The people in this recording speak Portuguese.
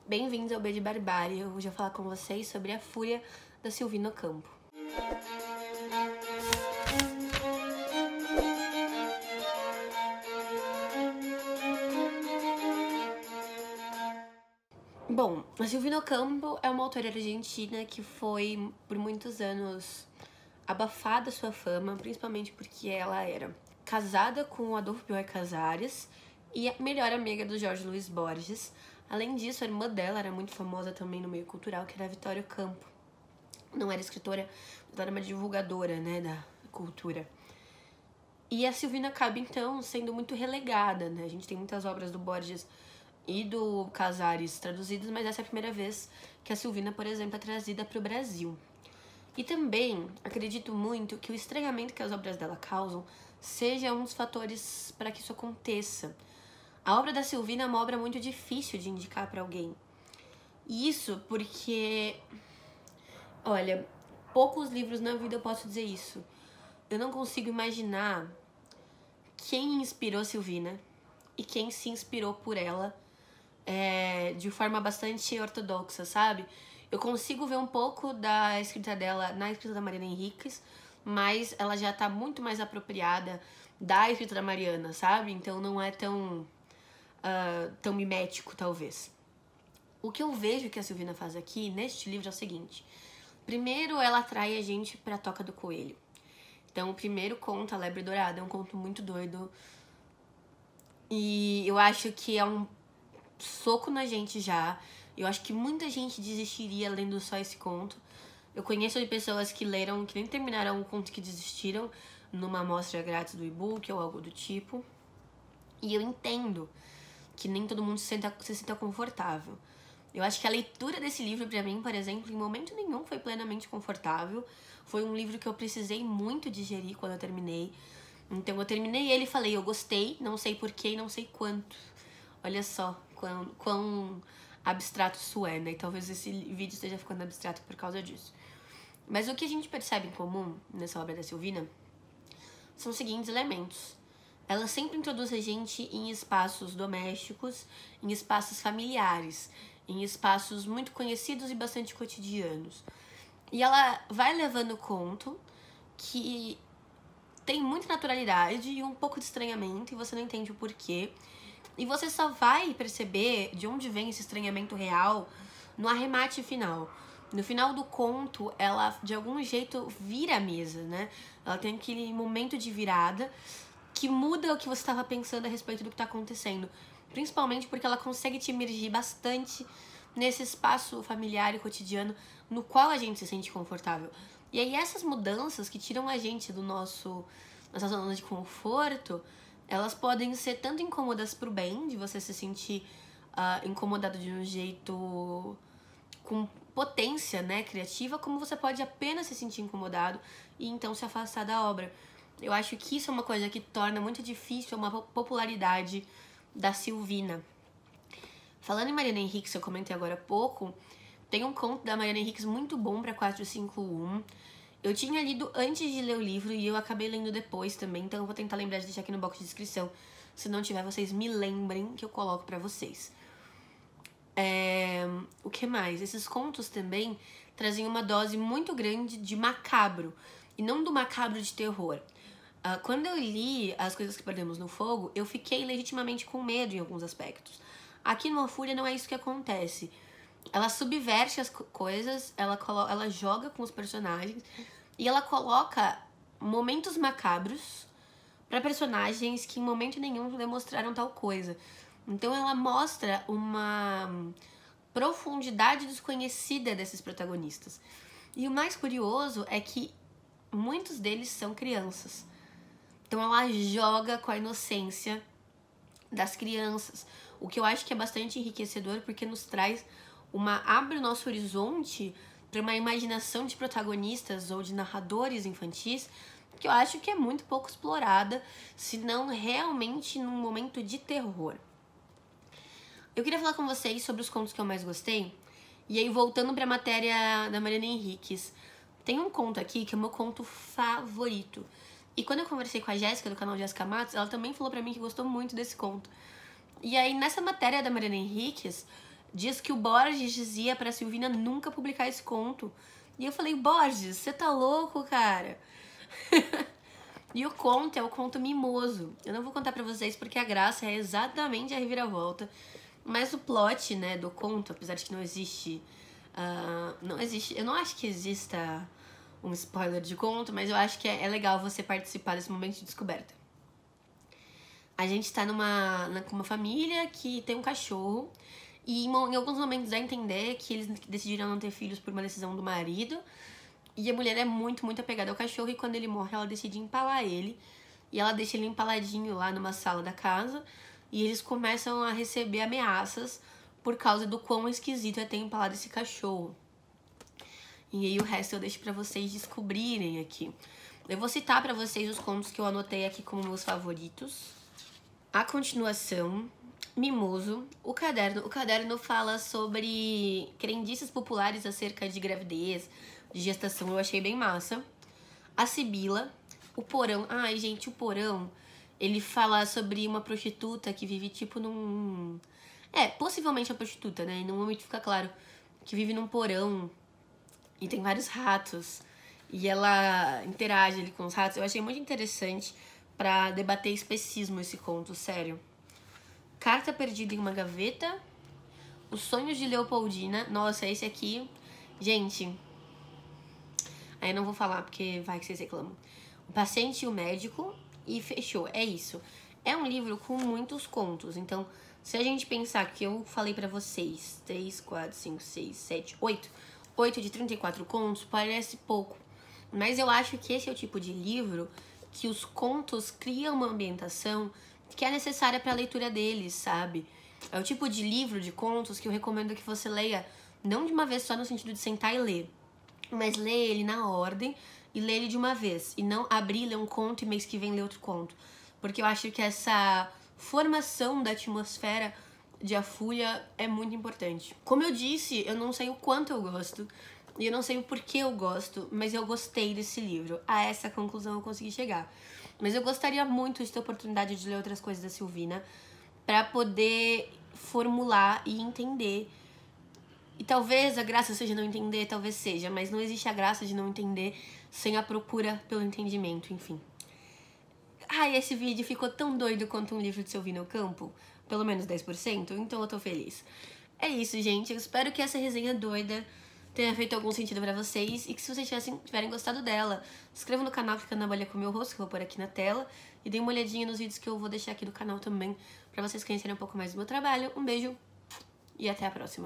Bem-vindos ao B de Barbárie. Eu vou falar com vocês sobre A Fúria, da Silvina Ocampo. Bom, a Silvina Ocampo é uma autora argentina que foi, por muitos anos, abafada sua fama, principalmente porque ela era casada com o Adolfo Bioy Casares e a melhor amiga do Jorge Luis Borges. Além disso, a irmã dela era muito famosa também no meio cultural, que era a Vitória Ocampo. Não era escritora, mas era uma divulgadora, né, da cultura. E a Silvina acaba, então, sendo muito relegada, né? A gente tem muitas obras do Borges e do Casares traduzidas, mas essa é a primeira vez que a Silvina, por exemplo, é trazida para o Brasil. E também acredito muito que o estranhamento que as obras dela causam seja um dos fatores para que isso aconteça. A obra da Silvina é uma obra muito difícil de indicar para alguém. E isso porque, olha, poucos livros na vida eu posso dizer isso. Eu não consigo imaginar quem inspirou Silvina e quem se inspirou por ela de forma bastante ortodoxa, sabe? Eu consigo ver um pouco da escrita dela na escrita da Mariana Henriques, mas ela já tá muito mais apropriada da escrita da Mariana, sabe? Então não é tão mimético, talvez. O que eu vejo que a Silvina faz aqui, neste livro, é o seguinte. Primeiro, ela atrai a gente pra Toca do Coelho. Então, o primeiro conto, A Lebre Dourada, é um conto muito doido. E eu acho que é um soco na gente já. Eu acho que muita gente desistiria lendo só esse conto. Eu conheço de pessoas que leram, que nem terminaram o conto, que desistiram numa amostra grátis do e-book ou algo do tipo. E eu entendo que nem todo mundo se sinta confortável. Eu acho que a leitura desse livro, pra mim, por exemplo, em momento nenhum foi plenamente confortável. Foi um livro que eu precisei muito digerir quando eu terminei. Então eu terminei ele e falei, eu gostei, não sei porquê e não sei quanto. Olha só quão abstrato isso é, né? E talvez esse vídeo esteja ficando abstrato por causa disso. Mas o que a gente percebe em comum nessa obra da Silvina são os seguintes elementos. Ela sempre introduz a gente em espaços domésticos, em espaços familiares, em espaços muito conhecidos e bastante cotidianos. E ela vai levando o conto que tem muita naturalidade e um pouco de estranhamento, e você não entende o porquê. E você só vai perceber de onde vem esse estranhamento real no arremate final. No final do conto, ela de algum jeito vira a mesa, né? Ela tem aquele momento de virada que muda o que você estava pensando a respeito do que está acontecendo. Principalmente porque ela consegue te imergir bastante nesse espaço familiar e cotidiano no qual a gente se sente confortável. E aí essas mudanças que tiram a gente do nossa zona de conforto, elas podem ser tanto incômodas pro bem, de você se sentir incomodado de um jeito com potência, né, criativa, como você pode apenas se sentir incomodado e então se afastar da obra. Eu acho que isso é uma coisa que torna muito difícil uma popularidade da Silvina. Falando em Mariana Henriques, eu comentei agora há pouco, tem um conto da Mariana Henriques muito bom para 451. Eu tinha lido antes de ler o livro e eu acabei lendo depois também, então eu vou tentar lembrar de deixar aqui no box de descrição. Se não tiver, vocês me lembrem que eu coloco pra vocês. O que mais? Esses contos também trazem uma dose muito grande de macabro, e não do macabro de terror. Quando eu li As Coisas que Perdemos no Fogo, eu fiquei legitimamente com medo em alguns aspectos. Aqui no A Fúria não é isso que acontece. Ela subverte as coisas, ela joga com os personagens e ela coloca momentos macabros para personagens que em momento nenhum demonstraram tal coisa. Então ela mostra uma profundidade desconhecida desses protagonistas. E o mais curioso é que muitos deles são crianças. Então ela joga com a inocência das crianças, o que eu acho que é bastante enriquecedor, porque nos traz abre o nosso horizonte para uma imaginação de protagonistas ou de narradores infantis que eu acho que é muito pouco explorada, se não realmente num momento de terror. Eu queria falar com vocês sobre os contos que eu mais gostei, e aí voltando para a matéria da Mariana Henriques, tem um conto aqui que é o meu conto favorito. E quando eu conversei com a Jéssica, do canal Jéssica Matos, ela também falou pra mim que gostou muito desse conto. E aí, nessa matéria da Mariana Henriques, Diz que o Borges dizia pra Silvina nunca publicar esse conto. E eu falei, Borges, você tá louco, cara? E o conto é o conto Mimoso. Eu não vou contar pra vocês porque a graça é exatamente a reviravolta. Mas o plot, né, do conto, apesar de que não existe... não existe... Eu não acho que exista um spoiler de conto, mas eu acho que é legal você participar desse momento de descoberta. A gente tá com uma família que tem um cachorro. E em alguns momentos dá a entender que eles decidiram não ter filhos por uma decisão do marido. E a mulher é muito, muito apegada ao cachorro. E quando ele morre, ela decide empalar ele. E ela deixa ele empaladinho lá numa sala da casa. E eles começam a receber ameaças por causa do quão esquisito é ter empalado esse cachorro. E aí o resto eu deixo pra vocês descobrirem aqui. Eu vou citar pra vocês os contos que eu anotei aqui como meus favoritos. A continuação... Mimoso, o caderno. O caderno fala sobre crendices populares acerca de gravidez, de gestação. Eu achei bem massa. A Sibila, o Porão. Ai, gente, o Porão, ele fala sobre uma prostituta que vive tipo num... possivelmente uma prostituta, né? E no momento fica claro que vive num porão e tem vários ratos. E ela interage ali com os ratos. Eu achei muito interessante pra debater especismo esse conto, sério. Carta Perdida em uma Gaveta. Os Sonhos de Leopoldina. Nossa, esse aqui... Gente... Aí eu não vou falar porque vai que vocês reclamam. O Paciente e o Médico. E fechou. É isso. É um livro com muitos contos. Então, se a gente pensar que eu falei pra vocês 3, 4, 5, 6, 7, 8. 8 de 34 contos parece pouco. Mas eu acho que esse é o tipo de livro que os contos criam uma ambientação que é necessária para a leitura deles, sabe? É o tipo de livro, de contos, que eu recomendo que você leia, não de uma vez só no sentido de sentar e ler, mas ler ele na ordem e ler ele de uma vez. E não abrir, ler um conto e mês que vem ler outro conto. Porque eu acho que essa formação da atmosfera de A Fúria é muito importante. Como eu disse, eu não sei o quanto eu gosto, e eu não sei o porquê eu gosto, mas eu gostei desse livro. A essa conclusão eu consegui chegar. Mas eu gostaria muito de ter a oportunidade de ler outras coisas da Silvina pra poder formular e entender. E talvez a graça seja não entender, talvez seja, mas não existe a graça de não entender sem a procura pelo entendimento, enfim. Ai, esse vídeo ficou tão doido quanto um livro de Silvina Ocampo, pelo menos 10%, então eu tô feliz. É isso, gente, eu espero que essa resenha doida tenha feito algum sentido pra vocês e que se vocês tiverem gostado dela, se inscrevam no canal Ficando na Bolha com o meu rosto, que eu vou pôr aqui na tela, e deem uma olhadinha nos vídeos que eu vou deixar aqui no canal também, pra vocês conhecerem um pouco mais do meu trabalho. Um beijo e até a próxima.